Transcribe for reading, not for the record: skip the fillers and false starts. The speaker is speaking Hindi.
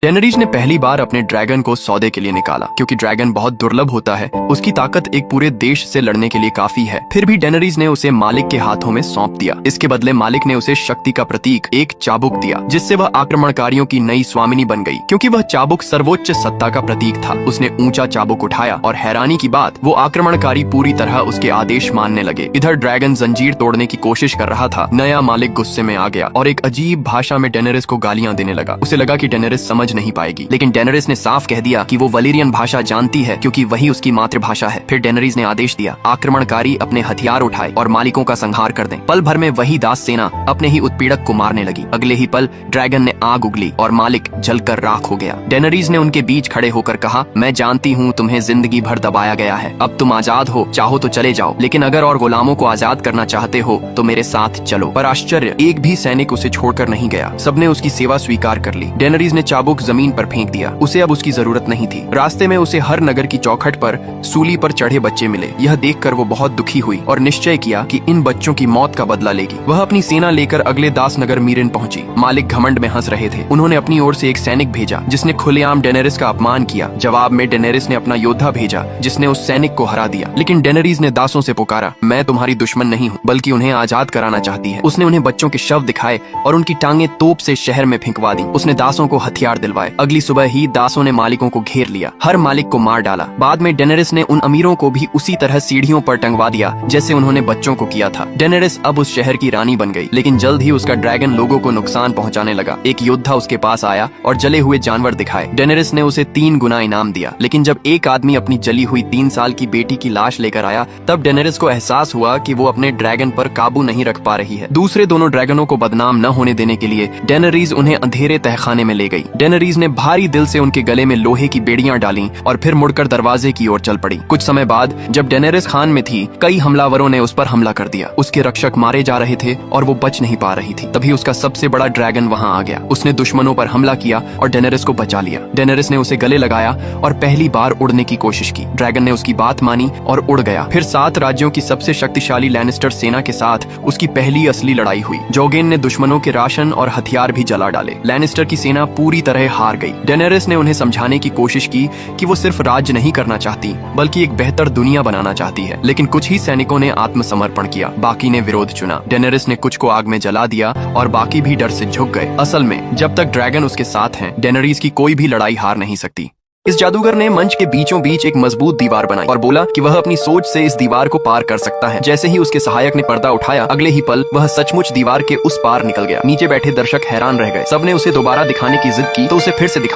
डेनरीज ने पहली बार अपने ड्रैगन को सौदे के लिए निकाला, क्योंकि ड्रैगन बहुत दुर्लभ होता है। उसकी ताकत एक पूरे देश से लड़ने के लिए काफी है। फिर भी डेनरीज ने उसे मालिक के हाथों में सौंप दिया। इसके बदले मालिक ने उसे शक्ति का प्रतीक एक चाबुक दिया, जिससे वह आक्रमणकारियों की नई स्वामिनी बन गई। क्योंकि वह चाबुक सर्वोच्च सत्ता का प्रतीक था, उसने ऊंचा चाबुक उठाया और हैरानी की बात, वो आक्रमणकारी पूरी तरह उसके आदेश मानने लगे। इधर ड्रैगन जंजीर तोड़ने की कोशिश कर रहा था। नया मालिक गुस्से में आ गया और एक अजीब भाषा में डेनरिस को गालियां देने लगा। उसे लगा कि डेनरिस समझ नहीं पाएगी, लेकिन डेनरिस ने साफ कह दिया कि वो वलीरियन भाषा जानती है, क्योंकि वही उसकी मातृभाषा है। फिर डेनरिस ने आदेश दिया, आक्रमणकारी अपने हथियार उठाए और मालिकों का संहार कर दें। पल भर में वही दास सेना अपने ही उत्पीड़क को मारने लगी। अगले ही पल ड्रैगन ने आग उगली और मालिक जलकर राख हो गया। डेनरिस ने उनके बीच खड़े होकर कहा, मैं जानती हूँ तुम्हें जिंदगी भर दबाया गया है, अब तुम आजाद हो, चाहो तो चले जाओ, लेकिन अगर और गुलामों को आजाद करना चाहते हो तो मेरे साथ चलो। पर आश्चर्य, एक भी सैनिक उसे छोड़कर नहीं गया। सबने उसकी सेवा स्वीकार कर ली। डेनरिस ने चाबुक जमीन पर फेंक दिया। उसे अब उसकी जरूरत नहीं थी। रास्ते में उसे हर नगर की चौखट पर सूली पर चढ़े बच्चे मिले। यह देखकर वो बहुत दुखी हुई और निश्चय किया कि इन बच्चों की मौत का बदला लेगी। वह अपनी सेना लेकर अगले दास नगर मीरिन पहुंची। मालिक घमंड में हंस रहे थे। उन्होंने अपनी ओर से एक सैनिक भेजा, जिसने खुलेआम डेनरिस का अपमान किया। जवाब में डेनरिस ने अपना योद्धा भेजा, जिसने उस सैनिक को हरा दिया। लेकिन डेनरिस ने दासों से पुकारा, मैं तुम्हारी दुश्मन नहीं हूँ, बल्कि उन्हें आजाद कराना चाहती है। उसने उन्हें बच्चों के शव दिखाए और उनकी टांगे तोप से शहर में फेंकवा दी। उसने दासों को हथियार दिलवाए। अगली सुबह ही दासों ने मालिकों को घेर लिया, हर मालिक को मार डाला। बाद में डेनरिस ने उन अमीरों को भी उसी तरह सीढ़ियों पर टंगवा दिया, जैसे उन्होंने बच्चों को किया था। डेनरिस अब उस शहर की रानी बन गई, लेकिन जल्द ही उसका ड्रैगन लोगों को नुकसान पहुंचाने लगा। एक योद्धा उसके पास आया और जले हुए जानवर दिखाए। डेनरिस ने उसे 3 गुना इनाम दिया। लेकिन जब एक आदमी अपनी जली हुई 3 साल की बेटी की लाश लेकर आया, तब डेनरिस को एहसास हुआ कि वो अपने ड्रैगन पर काबू नहीं रख पा रही है। दूसरे दोनों ड्रैगनों को बदनाम न होने देने के लिए डेनरिस उन्हें अंधेरे तहखाने में ले गई। डेनरिस ने भारी दिल से उनके गले में लोहे की बेड़ियां डाली और फिर मुड़कर दरवाजे की ओर चल पड़ी। कुछ समय बाद जब डेनरिस खान में थी, कई हमलावरों ने उस पर हमला कर दिया। उसके रक्षक मारे जा रहे थे और वो बच नहीं पा रही थी। तभी उसका सबसे बड़ा ड्रैगन वहां आ गया। उसने दुश्मनों पर हमला किया और डेनरिस को बचा लिया। डेनरिस ने उसे गले लगाया और पहली बार उड़ने की कोशिश की। ड्रैगन ने उसकी बात मानी और उड़ गया। फिर 7 राज्यों की सबसे शक्तिशाली लैनिस्टर सेना के साथ उसकी पहली असली लड़ाई हुई। जोगेन ने दुश्मनों के राशन और हथियार भी जला डाले। लैनिस्टर की सेना पूरी तरह हार गई। डेनरिस ने उन्हें समझाने की कोशिश की कि वो सिर्फ राज्य नहीं करना चाहती, बल्कि एक बेहतर दुनिया बनाना चाहती है। लेकिन कुछ ही सैनिकों ने आत्मसमर्पण किया, बाकी ने विरोध चुना। डेनरिस ने कुछ को आग में जला दिया और बाकी भी डर से झुक गए। असल में जब तक ड्रैगन उसके साथ हैं, डेनरिस की कोई भी लड़ाई हार नहीं सकती। इस जादूगर ने मंच के बीचों बीच एक मजबूत दीवार बनाई और बोला कि वह अपनी सोच से इस दीवार को पार कर सकता है। जैसे ही उसके सहायक ने पर्दा उठाया, अगले ही पल वह सचमुच दीवार के उस पार निकल गया। नीचे बैठे दर्शक हैरान रह गए। सबने उसे दोबारा दिखाने की जिद की तो उसे फिर से दिखा